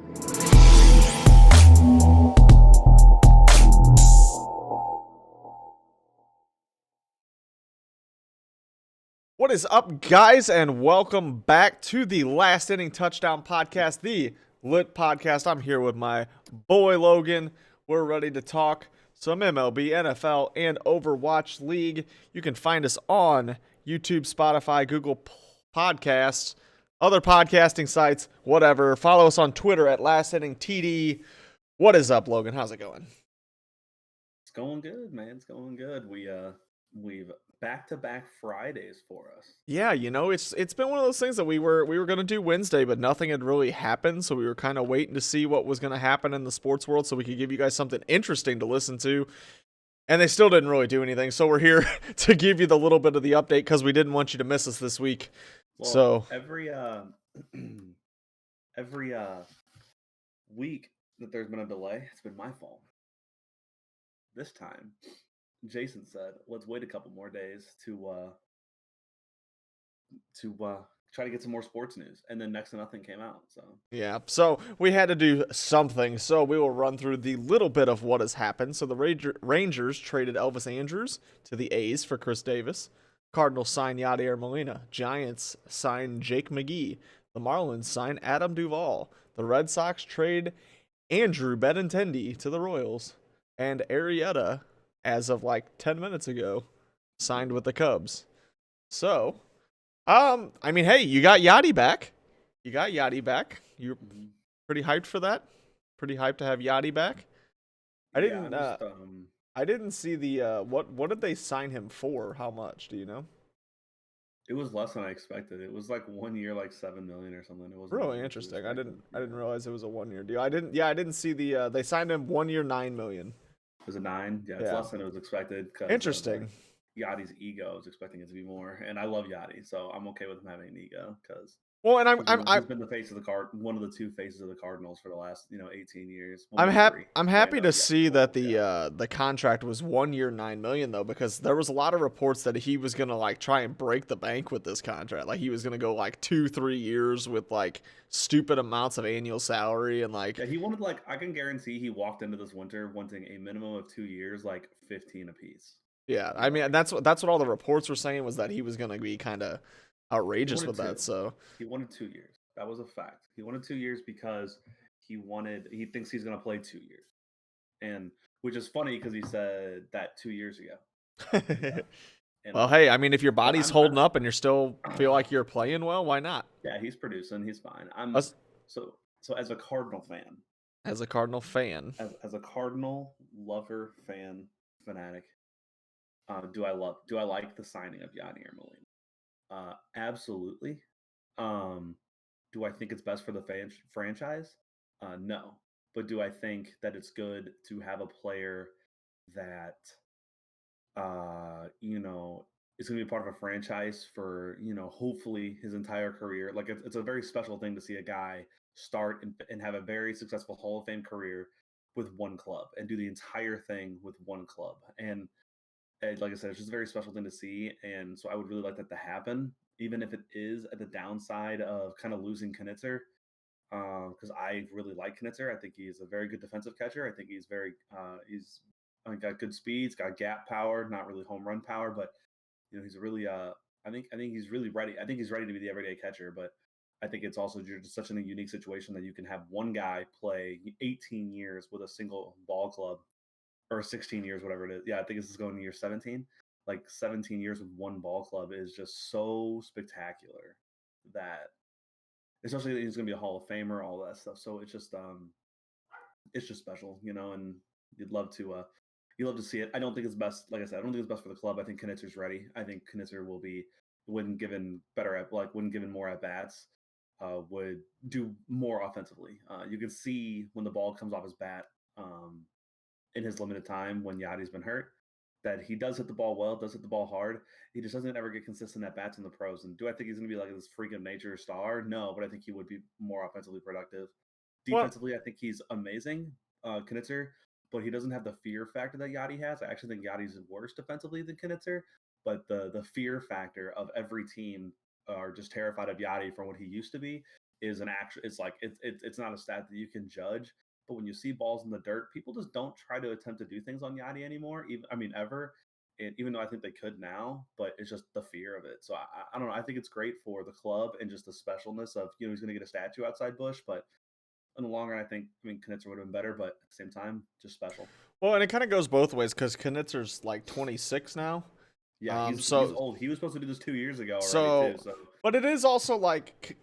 What is up, guys, and welcome back to the Last Inning Touchdown Podcast, the Lit Podcast. I'm here with my boy Logan. We're ready to talk some MLB, NFL, and Overwatch League. You can find us on YouTube, Spotify, Google Podcasts, other podcasting sites, whatever. Follow us on Twitter at Last Inning TD. What is up, Logan? How's it going? It's going good, man. It's going good. We've back-to-back Fridays for us. Yeah, it's been one of those things that we were going to do Wednesday, but nothing had really happened, so we were kind of waiting to see what was going to happen in the sports world so we could give you guys something interesting to listen to. And they still didn't really do anything, so we're here to give you the little bit of the update because we didn't want you to miss us this week. Well, so every week that there's been a delay, it's been my fault. This time, Jason said, "Let's wait a couple more days to try to get some more sports news," and then next to nothing came out. So we had to do something. So we will run through the little bit of what has happened. So the Rangers traded Elvis Andrus to the A's for Khris Davis. Cardinals signed Yadier Molina. Giants signed Jake McGee. The Marlins signed Adam Duvall. The Red Sox trade Andrew Benintendi to the Royals. And Arrieta, as of like 10 minutes ago, signed with the Cubs. So, hey, you got Yadi back. You're pretty hyped for that? Pretty hyped to have Yadi back? I didn't see the what did they sign him for? How much, do you know? It was less than I expected. It was like 1 year, like $7 million or something. It was really interesting. I didn't realize it was a 1 year deal. I didn't see the they signed him 1 year, $9 million. Was it 9? Yeah, it's less than it was expected. Interesting. Yadi's ego, I was expecting it to be more, and I love Yadi, so I'm okay with him having an ego because. Well, and he's been the face of one of the two faces of the Cardinals for the last 18 years. I'm happy to see that the contract was 1 year, $9 million though, because there was a lot of reports that he was gonna like try and break the bank with this contract. Like he was gonna go like 2-3 years with like stupid amounts of annual salary and like. Yeah, he wanted I can guarantee he walked into this winter wanting a minimum of 2 years, like 15 apiece. Yeah, I mean that's what all the reports were saying was that he was gonna be kind of outrageous with that. So he wanted 2 years. That was a fact. He wanted 2 years because he thinks he's going to play 2 years, and which is funny because he said that 2 years ago. Well, hey, I mean, if your body's holding up and you still feel like you're playing well, why not? Yeah, he's producing. He's fine. So as a Cardinal fan, as a Cardinal Cardinal lover, fanatic, do I like the signing of Yadier Molina? Absolutely. Do I think it's best for the franchise? No. But do I think that it's good to have a player that, is going to be part of a franchise for, hopefully his entire career? Like, it's a very special thing to see a guy start and have a very successful Hall of Fame career with one club and do the entire thing with one club. And like I said, it's just a very special thing to see. And so I would really like that to happen, even if it is at the downside of kind of losing Knitzer, because I really like Knitzer. I think he's a very good defensive catcher. I think he's got good speeds, got gap power, not really home run power, but he's really I think he's really ready. I think he's ready to be the everyday catcher, but I think it's also just such a unique situation that you can have one guy play 18 years with a single ball club, or 16 years, whatever it is. Yeah, I think this is going to year 17. Like 17 years with one ball club is just so spectacular that, especially that he's going to be a Hall of Famer, all that stuff. So it's just special, and you'd love to see it. I don't think it's best. Like I said, I don't think it's best for the club. I think Knitzer's ready. I think Knitzer will be, when given more at bats, would do more offensively. You can see when the ball comes off his bat, in his limited time when Yadi's been hurt, that he does hit the ball well, does hit the ball hard. He just doesn't ever get consistent at bats in the pros. And do I think he's going to be like this freak of nature star? No, but I think he would be more offensively productive. Defensively, I think he's amazing, Knitzer, but he doesn't have the fear factor that Yadi has. I actually think Yadi's worse defensively than Knitzer, but the fear factor of every team are just terrified of Yadi from what he used to be is an actual. It's like it's not a stat that you can judge. But when you see balls in the dirt, people just don't try to attempt to do things on Yadi anymore. Even I mean ever. And even though I think they could now, but it's just the fear of it. So I don't know. I think it's great for the club and just the specialness of he's going to get a statue outside Busch, but in the long run, I mean Knitzer would have been better, but at the same time, just special. Well, and it kind of goes both ways because Knitzer's like 26 now. Yeah, he's So old. He was supposed to do this 2 years ago already so, too. So but it is also like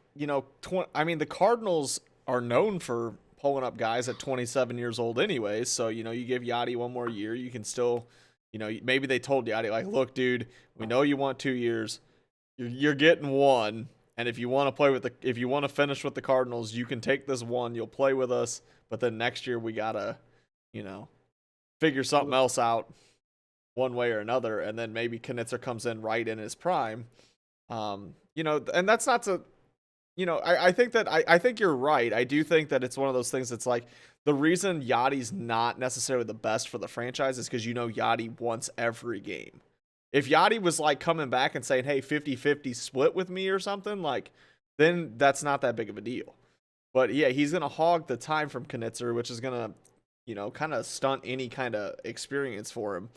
I mean, the Cardinals are known for pulling up guys at 27 years old anyway. So you give Yadi one more year, you can still, maybe they told Yadi like, look, dude, we know you want 2 years, you're getting one. And if you want to finish with the Cardinals, you can take this one. You'll play with us, but then next year we gotta, figure something else out, one way or another. And then maybe Knitzer comes in right in his prime. And that's not to, I think you're right. I do think that it's one of those things that's like the reason Yadi's not necessarily the best for the franchise is because Yadi wants every game. If Yadi was like coming back and saying, hey, 50-50 split with me or something, like, then that's not that big of a deal. But yeah, he's going to hog the time from Knitzer, which is going to, kind of stunt any kind of experience for him.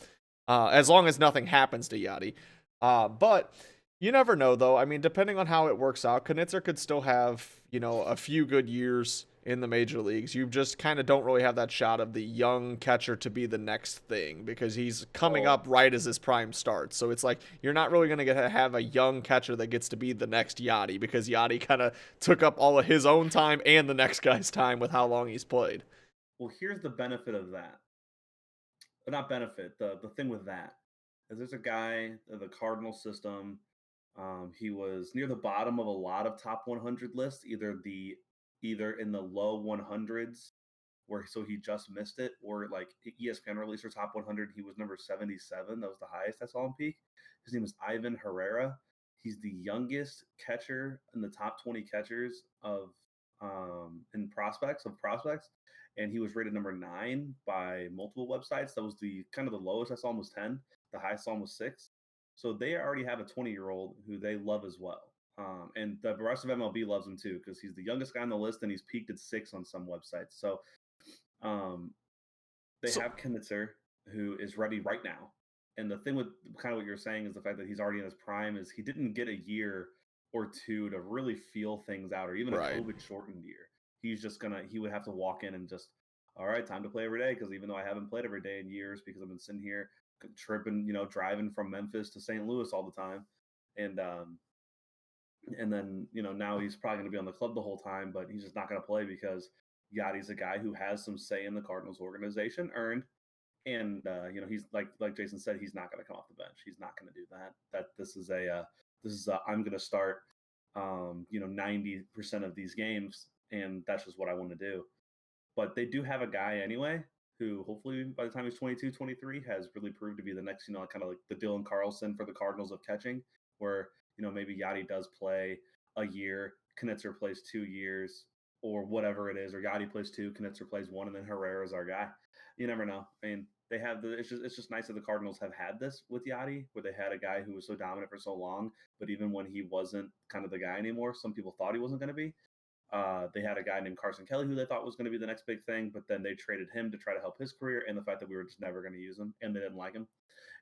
As long as nothing happens to Yadi. But you never know, though. I mean, depending on how it works out, Knitzer could still have, a few good years in the major leagues. You just kind of don't really have that shot of the young catcher to be the next thing because he's coming up right as his prime starts. So it's like you're not really going to have a young catcher that gets to be the next Yadi because Yadi kind of took up all of his own time and the next guy's time with how long he's played. Well, here's the benefit of that. Not benefit. The thing with that is there's a guy, the Cardinal system. He was near the bottom of a lot of top 100 lists, either in the low 100s, so he just missed it, or like ESPN released their top 100. He was number 77. That was the highest I saw him peak. His name is Ivan Herrera. He's the youngest catcher in the top 20 catchers of prospects, and he was rated number 9 by multiple websites. That was the kind of the lowest I saw him was 10. The highest I saw him was 6. So they already have a 20-year-old who they love as well. And the rest of MLB loves him too because he's the youngest guy on the list and he's peaked at 6 on some websites. So they have Knitzer, who is ready right now. And the thing with kind of what you're saying is the fact that he's already in his prime is he didn't get a year or two to really feel things out or even a COVID-shortened year. He would have to walk in and just, all right, time to play every day because even though I haven't played every day in years because I've been sitting here tripping, driving from Memphis to St. Louis all the time. And then, now he's probably going to be on the club the whole time, but he's just not going to play because Yadi's a guy who has some say in the Cardinals organization earned. And, he's like Jason said, he's not going to come off the bench. He's not going to do that. This is I'm going to start, 90% of these games. And that's just what I want to do. But they do have a guy anyway who hopefully by the time he's 22, 23 has really proved to be the next, kind of like the Dylan Carlson for the Cardinals of catching, where, maybe Yadi does play a year, Knitzer plays 2 years or whatever it is, or Yadi plays 2, Knitzer plays 1, and then Herrera's our guy. You never know. I mean, they have it's just nice that the Cardinals have had this with Yadi, where they had a guy who was so dominant for so long, but even when he wasn't kind of the guy anymore, some people thought he wasn't going to be. They had a guy named Carson Kelly who they thought was going to be the next big thing, but then they traded him to try to help his career and the fact that we were just never going to use him and they didn't like him.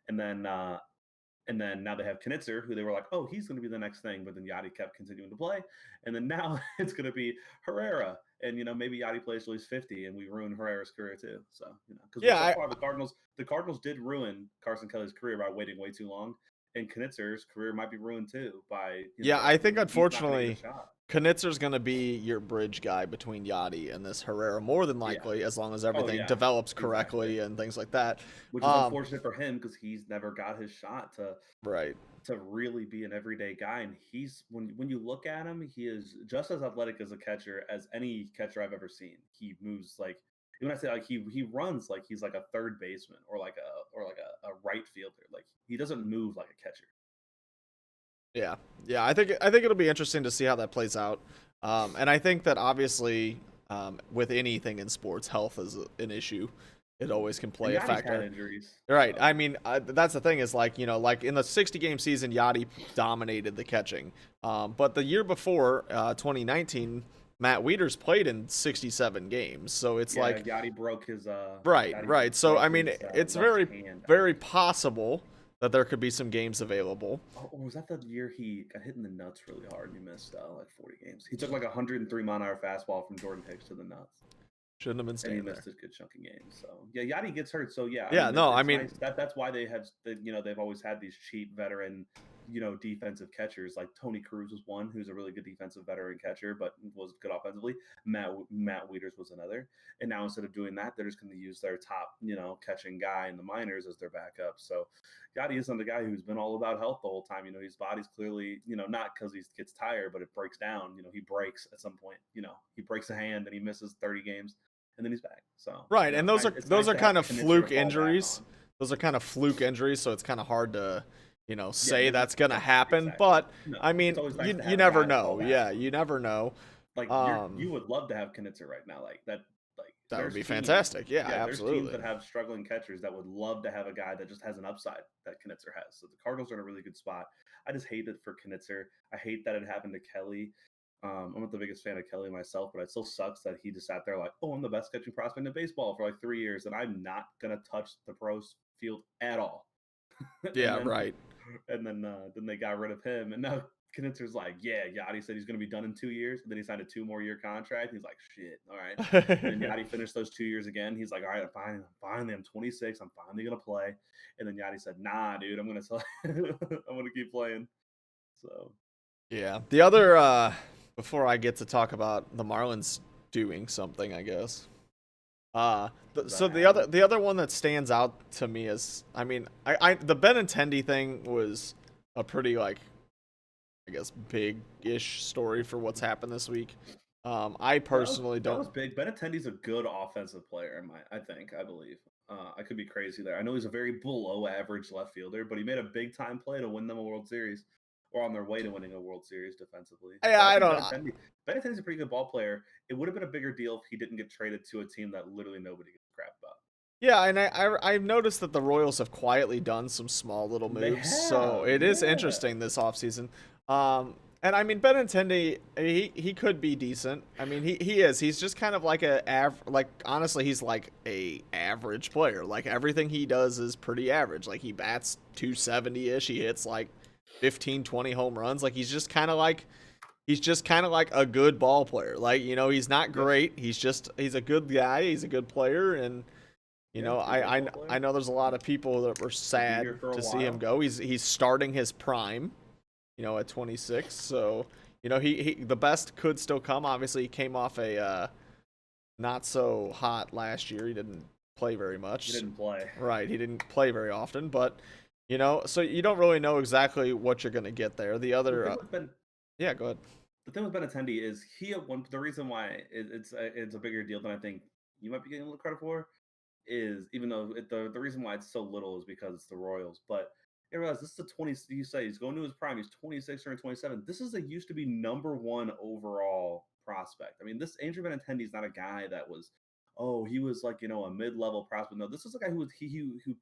And then now they have Knitzer, who they were like, oh, he's going to be the next thing, but then Yadi kept continuing to play. And then now it's going to be Herrera. And, maybe Yadi plays till he's 50 and we ruin Herrera's career too. So, because so far the Cardinals did ruin Carson Kelly's career by waiting way too long. And Knitzer's career might be ruined too by, I think unfortunately Knitzer's going to be your bridge guy between Yadi and this Herrera, more than likely, as long as everything develops correctly and things like that. Which is unfortunate for him because he's never got his shot to really be an everyday guy. And he's when you look at him, he is just as athletic as a catcher as any catcher I've ever seen. He moves like when I say like he runs like he's like a third baseman or like a right fielder. Like he doesn't move like a catcher. Yeah. I think it'll be interesting to see how that plays out. And I think that obviously with anything in sports, health is an issue. it always can And play a Yadi's had factor. injuries. Right. So. I mean, that's the thing is like, like in the 60-game season, Yadi dominated the catching. But the year before, 2019, Matt Wieters played in 67 games. So it's like, Yadi broke his right. So, I mean, it's left very, hand. very possible that there could be some games available. Oh, was that the year he got hit in the nuts really hard and he missed like 40 games? He took like 103-mile-an-hour fastball from Jordan Hicks to the nuts. Shouldn't have been And staying he there. missed a good chunk of games. So yeah, Yadi gets hurt. So yeah, Yeah, no, I mean, nice. That's why they have, they've always had these cheap veteran, defensive catchers. Like Tony Cruz was one who's a really good defensive veteran catcher, but was good offensively. Matt Wieters was another. And now instead of doing that, they're just going to use their top, catching guy in the minors as their backup. So Yadi isn't the guy who's been all about health the whole time. His body's clearly, not because he gets tired, but it breaks down. He breaks at some point. He breaks a hand and he misses 30 games. And then he's back. So right, and those are kind of fluke injuries. on. Those are kind of fluke injuries, so it's kind of hard to, say that's gonna yeah, happen. exactly. But No, I mean, it's always nice to have you a never guy to fall know. back Yeah, on. you never know. Like you would love to have Knitzer right now, like that. Like That would there's be teams- fantastic. Yeah, There's absolutely. teams that have struggling catchers that would love to have a guy that just has an upside that Knitzer has. So the Cardinals are in a really good spot. I just hate it for Knitzer. I hate that it happened to Kelly. I'm not the biggest fan of Kelly myself, but it still sucks that he just sat there like, oh, I'm the best catching prospect in baseball for like 3 years, and I'm not gonna touch the pros field at all. Yeah, right. And then they got rid of him, and now Knitzer's like, yeah, Yadi said he's gonna be done in 2 years, and then he signed a 2-more-year contract. He's like, shit, all right. And then Yadi finished those 2 years again. He's like, all right, finally, I'm 26. I'm finally gonna play. And then Yadi said, nah, dude, I'm gonna keep playing. So Yeah. The other before I get to talk about the Marlins doing something, I guess. The other one that stands out to me is, I mean, the Benintendi thing was a pretty, like, I guess, big-ish story for what's happened this week. I personally that don't. was big. Benintendi's a good offensive player, I believe. I could be crazy there. I know he's a very below average left fielder, but he made a big time play to win them a World Series, or on their way to winning a World Series defensively. Yeah, I don't. Benintendi's a pretty good ball player. It would have been a bigger deal if he didn't get traded to a team that literally nobody gives a crap about. Yeah, and I've noticed that the Royals have quietly done some small little moves, so it is interesting this offseason. And I mean, Benintendi, he could be decent. I mean, he is. He's just kind of like honestly, he's like a average player. Like everything he does is pretty average. Like he bats 270-ish. He hits like 15, 20 home runs. Like he's just kind of like a good ball player. Like, he's not great. He's a good guy. He's a good player, and I know there's a lot of people that were sad to see him go. He's starting his prime, at 26. So, he the best could still come. Obviously, he came off a not so hot last year. He didn't play very much. He didn't play. Right, he didn't play very often, but so you don't really know exactly what you're gonna get there. The other, yeah, go ahead. The thing with Benintendi is the reason why it's a bigger deal than I think you might be getting a little credit for is, even though the reason why it's so little is because it's the Royals. But you realize this is the 20. You say he's going to his prime. He's 26 or 27. This is used to be #1 overall prospect. I mean, this Andrew Benintendi is not a guy that was, he was like a mid-level prospect. No, this is a guy who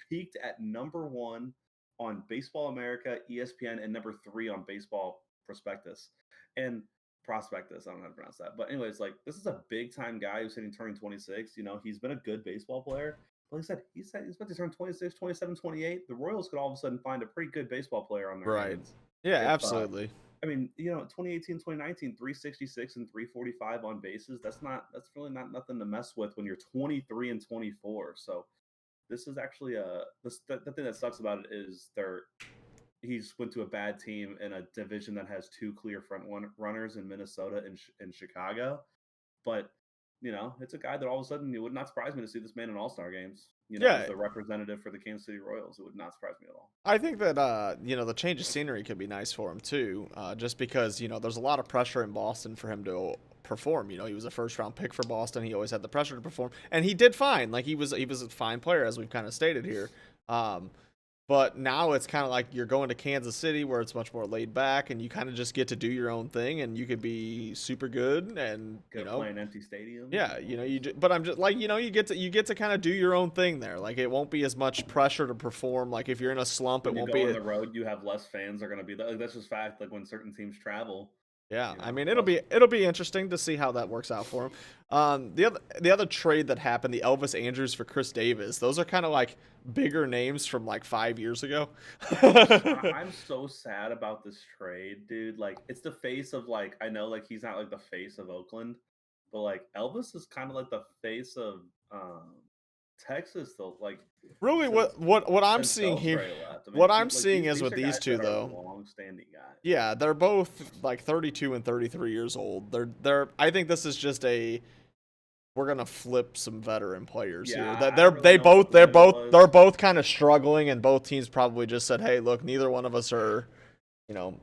peaked at #1 on Baseball America, ESPN, and #3 on Baseball Prospectus. And Prospectus, I don't know how to pronounce that. But anyways, like, this is a big-time guy who's turning 26. He's been a good baseball player. But like I said, he's about to turn 26, 27, 28. The Royals could all of a sudden find a pretty good baseball player on their hands. Yeah, absolutely. I mean, 2018, 2019, 366 and 345 on bases. That's really not nothing to mess with when you're 23 and 24. So this is actually the thing that sucks about it is he's went to a bad team in a division that has 2 clear front runners in Minnesota and Chicago. But, it's a guy that all of a sudden, it would not surprise me to see this man in all-star games. As the representative for the Kansas City Royals. It would not surprise me at all. I think that, the change of scenery could be nice for him, too, just because, there's a lot of pressure in Boston for him to perform. He was a first-round pick for Boston. He always had the pressure to perform, and he did fine. Like, he was a fine player, as we've kind of stated here. But now it's kind of like you're going to Kansas City where it's much more laid back and you kind of just get to do your own thing and you could be super good and, Get to play in empty stadiums. yeah, but I'm just like, you get to kind of do your own thing there. Like it won't be as much pressure to perform. Like if you're in a slump, When it you won't go be on the road, you have less fans are going to be like that's just fact. Like when certain teams travel, yeah, I mean less. it'll be interesting to see how that works out for him. The other trade that happened, the Elvis Andrus for Khris Davis, those are kind of like bigger names from like 5 years ago. I'm so sad about this trade, dude. Like it's the face of like I know like he's not like the face of Oakland, but like Elvis is kind of like the face of Texas though. Like Really, since what I'm since seeing here, Beltre left, I mean, what I'm seeing is these with are these guys two that are though. long-standing guys. Yeah, they're both like 32 and 33 years old. They're I think this is just a we're gonna flip some veteran players Yeah, here. I don't really know what the move They're was. both kind of struggling, and both teams probably just said, "Hey, look, neither one of us are, you know, Well,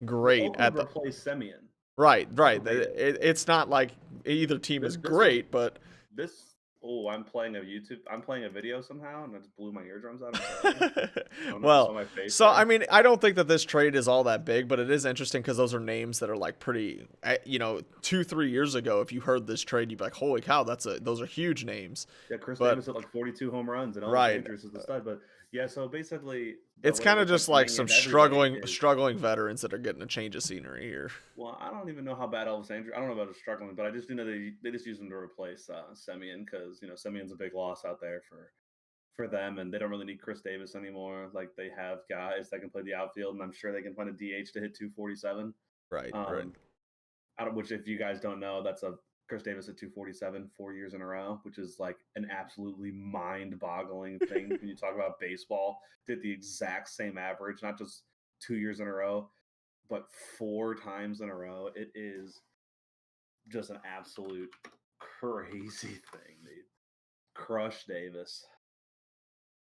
great at Oakland the replaced Semyon. right, That's right." what they did. It's not like either team is This was great, but this. Oh, I'm playing a video somehow, and I just blew my eardrums out. I'm sorry. I don't know if you saw well, my face so I there. mean, I don't think that this trade is all that big, but it is interesting because those are names that are like pretty, 2-3 years ago, if you heard this trade, you'd be like, "Holy cow, those are huge names." Yeah, Khris But Davis hit like 42 home runs, and Elvis right, Andrus is the stud. But yeah, so basically, the it's way kind of it's like just like coming some into everybody is struggling veterans that are getting a change of scenery here. well, I don't even know how bad Elvis Andrus. I don't know about his struggling, but I just do know they just use him to replace Semyon because Semyon's a big loss out there for them, and they don't really need Khris Davis anymore. Like they have guys that can play the outfield, and I'm sure they can find a DH to hit 247. Right, right. Um, which if you guys don't know, that's a Khris Davis at 247 4 years in a row, which is like an absolutely mind-boggling thing when you talk about baseball. Did the exact same average, not just 2 years in a row, but 4 times in a row. It is just an absolute crazy thing, dude. Crush Davis.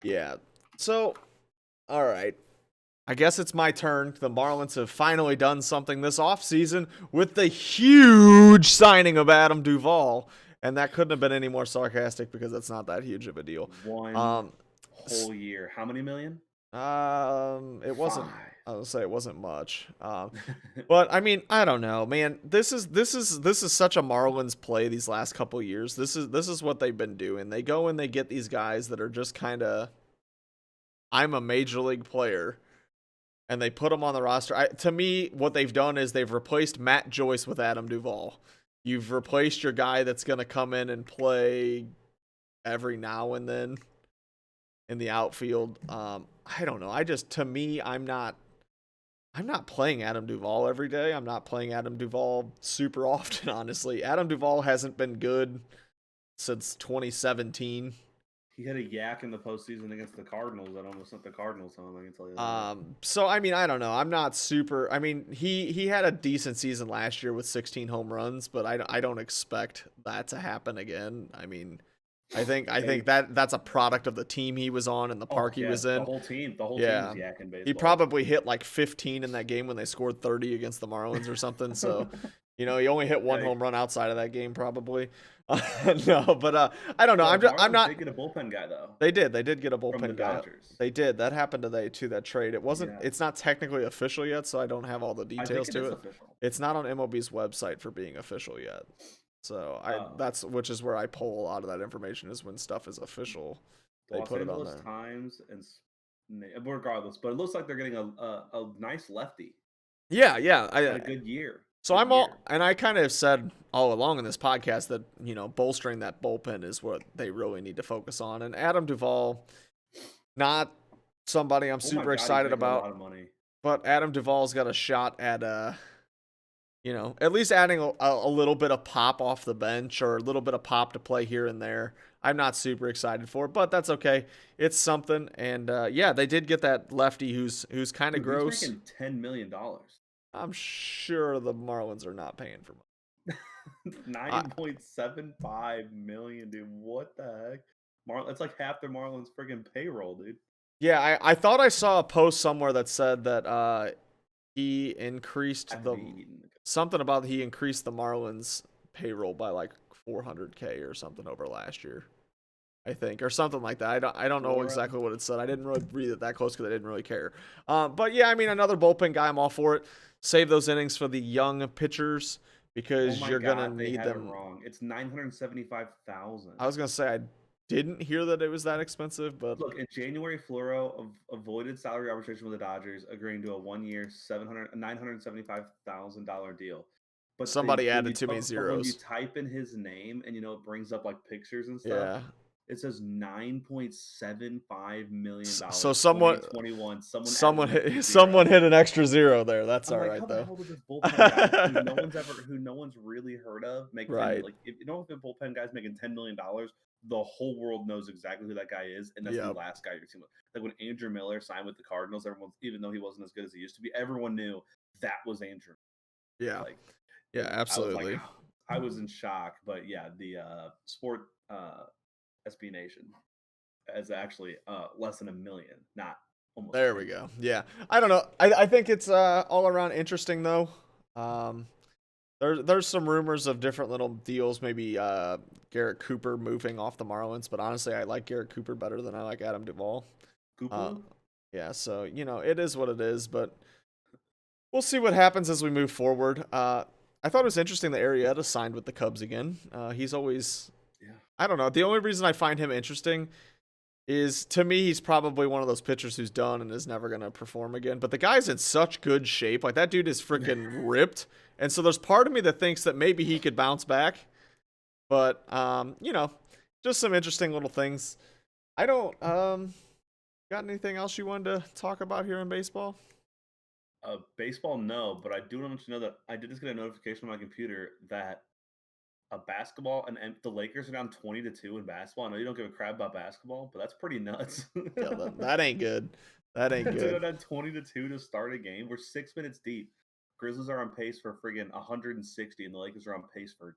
Yeah. So, all right. I guess it's my turn. The Marlins have finally done something this offseason with the huge signing of Adam Duvall. And that couldn't have been any more sarcastic because it's not that huge of a deal. One whole year. How many million? It wasn't. 5. I would say it wasn't much. But I mean, I don't know, man. This is such a Marlins play these last couple years. This is what they've been doing. They go and they get these guys that are just kind of, I'm a major league player, and they put them on the roster. To me, what they've done is they've replaced Matt Joyce with Adam Duvall. You've replaced your guy that's gonna come in and play every now and then in the outfield. I don't know. To me, I'm not playing Adam Duvall every day. I'm not playing Adam Duvall super often, honestly. Adam Duvall hasn't been good since 2017. He had a yak in the postseason against the Cardinals that almost sent the Cardinals home. I can tell you that. So I mean, I don't know. I'm not super. I mean, he had a decent season last year with 16 home runs, but I don't expect that to happen again. I mean, I think that's a product of the team he was on and the park he was in. The whole team was yakking baseball. He probably hit like 15 in that game when they scored 30 against the Marlins or something. So, he only hit one home run outside of that game probably. No, but I don't know. I'm not. They get a bullpen guy though. They did get a bullpen from the guy. Dodgers. They did. That happened today too. That trade. It wasn't. Yeah. It's not technically official yet, so I don't have all the details to it. Official. It's not on MLB's website for being official yet. So that's which is where I pull a lot of that information is when stuff is official. They Los put Angeles it on there. Times and regardless, but it looks like they're getting a nice lefty. Yeah, a good year. So and I kind of said all along in this podcast that bolstering that bullpen is what they really need to focus on. And Adam Duvall, not somebody I'm super excited about. A lot of money. But Adam Duvall's got a shot at at least adding a little bit of pop off the bench or a little bit of pop to play here and there. I'm not super excited for it, but that's okay. It's something. And they did get that lefty who's kind of gross. He's making $10 million. I'm sure the Marlins are not paying for much. 9.75 million, dude. What the heck? It's like half the Marlins friggin' payroll, dude. Yeah, I thought I saw a post somewhere that said that he increased something about he increased the Marlins payroll by like $400K or something over last year. I think, or something like that. I don't know exactly what it said. I didn't really read it that close because I didn't really care. But yeah, I mean, another bullpen guy, I'm all for it. Save those innings for the young pitchers because Oh my you're gonna God, they need had it them. wrong. It's 975,000. I was gonna say I didn't hear that it was that expensive, but Look, in January, Floro avoided salary arbitration with the Dodgers, agreeing to a 1-year, $975,000 deal. But somebody when added you too many when you zeros. type in his name and it brings up like pictures and stuff, Yeah. it says $9.75 million. So someone 2021. someone added an extra hit zero. someone hit an extra zero there. That's I'm all like, right how the though. hell did this bullpen guy who no one's really heard of make 10 Right. like if the bullpen guy's making $10 million, the whole world knows exactly who that guy is, and that's the Yep. last guy you're seeing. Like when Andrew Miller signed with the Cardinals, everyone, even though he wasn't as good as he used to be, everyone knew that was Andrew. Yeah. Like, Yeah, absolutely. I was in shock, but yeah, the sport SB Nation is actually less than 1 million, not almost. There 10 we million. go. Yeah. I don't know. I think it's all around interesting though. There's some rumors of different little deals, maybe Garrett Cooper moving off the Marlins, but honestly I like Garrett Cooper better than I like Adam Duvall. Cooper? Yeah, so it is what it is, but we'll see what happens as we move forward. I thought it was interesting that Arrieta signed with the Cubs again. He's always, I don't know. The only reason I find him interesting is, to me, he's probably one of those pitchers who's done and is never going to perform again. But the guy's in such good shape. Like, that dude is freaking ripped. And so there's part of me that thinks that maybe he could bounce back. But, just some interesting little things. I don't, got anything else you wanted to talk about here in baseball? Baseball, no, but I do want you to know that I did just get a notification on my computer that basketball and the Lakers are down 20-2 in basketball. I know you don't give a crap about basketball, but that's pretty nuts. Yeah, that ain't good. That ain't To go good. down 20-2 to start a game. We're 6 minutes deep. Grizzlies are on pace for friggin' 160, and the Lakers are on pace for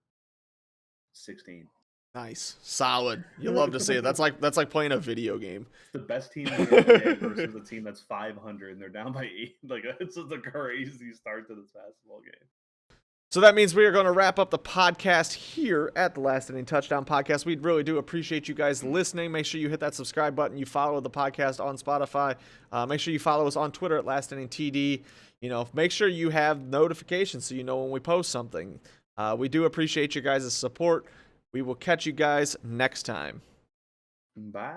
16. Nice, solid. You love to see it. That's like playing a video game. The best team in the NBA versus the team that's 500, and they're down by 8. Like, it's just a crazy start to this basketball game. So that means we are going to wrap up the podcast here at the Last Inning Touchdown Podcast. We really do appreciate you guys listening. Make sure you hit that subscribe button. You follow the podcast on Spotify. Make sure you follow us on Twitter at Last Inning TD. Make sure you have notifications so you know when we post something. We do appreciate you guys' support. We will catch you guys next time. Bye.